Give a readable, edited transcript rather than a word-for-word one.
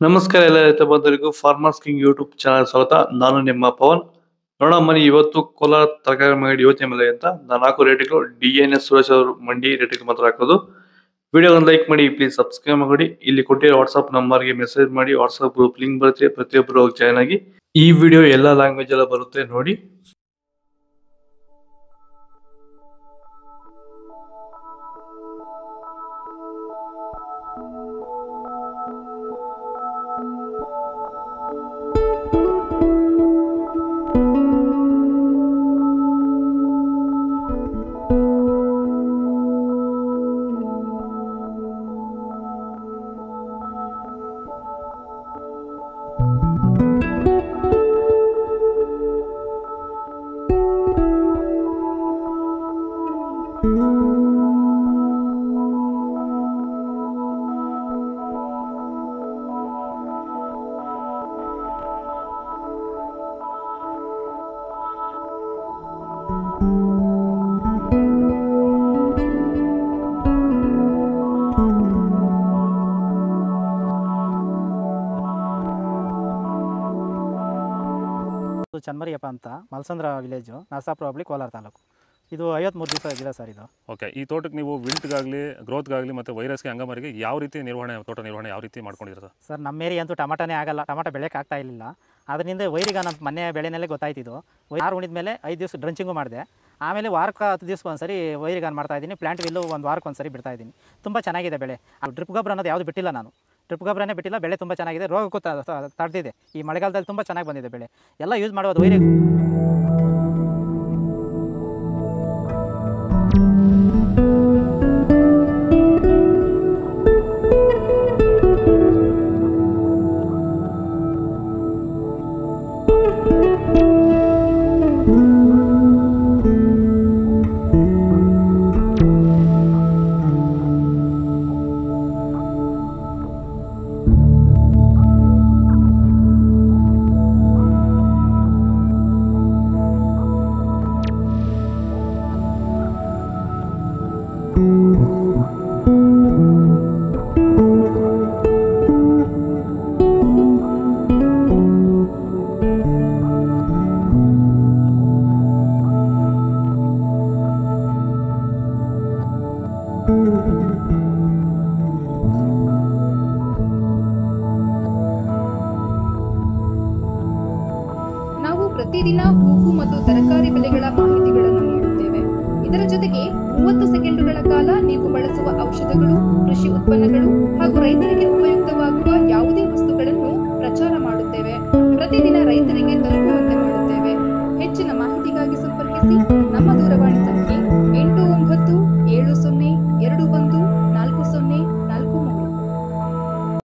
ನಮಸ್ಕಾರ ಎಲ್ಲ ರೈತ ಬಂಧುಗಳಿಗೂ ಫಾರ್ಮರ್ಸ್ ಕಿಂಗ್ ಯೂಟ್ಯೂಬ್ ಚಾನಲ್ ಸ್ವಾಗತ. ನಾನು ನಿಮ್ಮ ಪವನ್. ನೋಡೋಣ ಮನಿ ಇವತ್ತು ಕೋಲಾರ ತರಕಾರಿ ಮಂಡಿ ಯೋಚನೆ ಮೇಲೆ ಅಂತ ನಾನು ಹಾಕೋ ರೇಟ್ಗಳು DNS ಸುರೇಶ್ ಅವರು ಮಂಡಿ ರೇಟ್ಗೆ ಮಾತ್ರ ಹಾಕೋದು. ವಿಡಿಯೋ ಲೈಕ್ ಮಾಡಿ, ಪ್ಲೀಸ್ ಸಬ್ಸ್ಕ್ರೈಬ್ ಮಾಡಿ. ಇಲ್ಲಿ ಕೊಟ್ಟಿರೋ ವಾಟ್ಸ್ಆಪ್ ನಂಬರ್ಗೆ ಮೆಸೇಜ್ ಮಾಡಿ. ವಾಟ್ಸ್ಆಪ್ ಗ್ರೂಪ್ ಲಿಂಕ್ ಬರುತ್ತೆ, ಪ್ರತಿಯೊಬ್ಬರು ಜಾಯ್ನ್ ಆಗಿ. ಈ ವಿಡಿಯೋ ಎಲ್ಲ ಲ್ಯಾಂಗ್ವೇಜ್ ಎಲ್ಲ ಬರುತ್ತೆ ನೋಡಿ. ಚನ್ಮರಿಯಪ್ಪ ಅಂತ ಮಲ್ಸಂದ್ರ ವಿಲೇಜು, ನರಸಾಪುರ ಹೋಬಳಿ, ಕೋಲಾರ ತಾಲೂಕು. ಇದು 53 ದಿವಸ ಗಿಡ ಸರ್ ಇದು. ಓಕೆ, ಈ ತೋಟಕ್ಕೆ ನೀವು ವಿಲ್ಟ್ಗಾಗಲಿ ಗ್ರೋತ್ಗಾಗಲಿ ಮತ್ತು ವೈರಸ್ಗೆ ಅಂಗಮಾರಿಗೆ ಯಾವ ರೀತಿ ತೋಟ ನಿರ್ವಹಣೆ ಯಾವ ರೀತಿ ಮಾಡ್ಕೊಂಡಿದ್ದೀರಾ ಸರ್? ನಮ್ಮ ಏರಿಯಾ ಅಂತೂ ಟಮಾಟನೇ ಆಗಲ್ಲ, ಟಮಾಟ ಬೆಳೆಯೋಕೆ ಆಗ್ತಾ ಇರಲಿಲ್ಲ. ಅದರಿಂದ ವೈರಿಗ ನಮ್ಮ ಮನೆ ಬೆಳೆನಲ್ಲೇ ಗೊತ್ತಾಯ್ತಿದ್ದು. ಯಾರು ಉಣಿದ ಮೇಲೆ 5 ದಿವಸ ಡ್ರಂಚಿಂಗು ಮಾಡಿದೆ. ಆಮೇಲೆ ವಾರಕ್ಕೆ 10 ದಿವಸಕ್ಕೆ ಒಂದ್ಸರಿ ವೈರಿಗಾನ್ ಮಾಡ್ತಾಯಿದ್ದೀನಿ. ಪ್ಲಾಂಟ್ ವಿಲ್ಲು ಒಂದು ವಾರಕ್ಕೆ ಒಂದ್ಸರಿ ಬಿಡ್ತಾಯಿದ್ದೀನಿ. ತುಂಬ ಚೆನ್ನಾಗಿದೆ ಬೆಳೆ. ಡ್ರಿಪ್ ಗೊಬ್ಬರ ಅನ್ನೋದು ಯಾವುದು ಬಿಟ್ಟಿಲ್ಲ ನಾನು. ಡ್ರಿಪ್ ಗೊಬ್ಬರನೇ ಬಿಟ್ಟಿಲ್ಲ. ಬೆಳೆ ತುಂಬ ಚೆನ್ನಾಗಿದೆ. ರೋಗಕ್ಕೂ ತಡೆದಿದೆ. ಈ ಮಳೆಗಾಲದಲ್ಲಿ ತುಂಬ ಚೆನ್ನಾಗಿ ಬಂದಿದೆ ಬೆಳೆ. ಎಲ್ಲ ಯೂಸ್ ಮಾಡೋದು ವೈರಿ. ನಾವು ಪ್ರತಿದಿನ ಹೂವು ಮತ್ತು ತರಕಾರಿ ಬೆಲೆಗಳ ಮಾಹಿತಿಗಳನ್ನು ನೀಡುತ್ತೇವೆ. ಇದರ ಜೊತೆಗೆ 30 ಸೆಕೆಂಡುಗಳ ಕಾಲ ನೀವು ಬಳಸುವ ಔಷಧಗಳು, ಕೃಷಿ ಉತ್ಪನ್ನಗಳು ಹಾಗೂ ರೈತರಿಗೆ ಉಪಯುಕ್ತವಾಗುವ ಯಾವುದೇ ವಸ್ತುಗಳನ್ನು ಪ್ರಚಾರ ಮಾಡುತ್ತೇವೆ. ಪ್ರತಿದಿನ ರೈತರಿಗೆ ತಲುಪುವಂತೆ ಮಾಡುತ್ತೇವೆ. ಹೆಚ್ಚಿನ ಮಾಹಿತಿಗಾಗಿ ಸಂಪರ್ಕಿಸಿ. ನಮ್ಮ ದೂರವಾಣಿ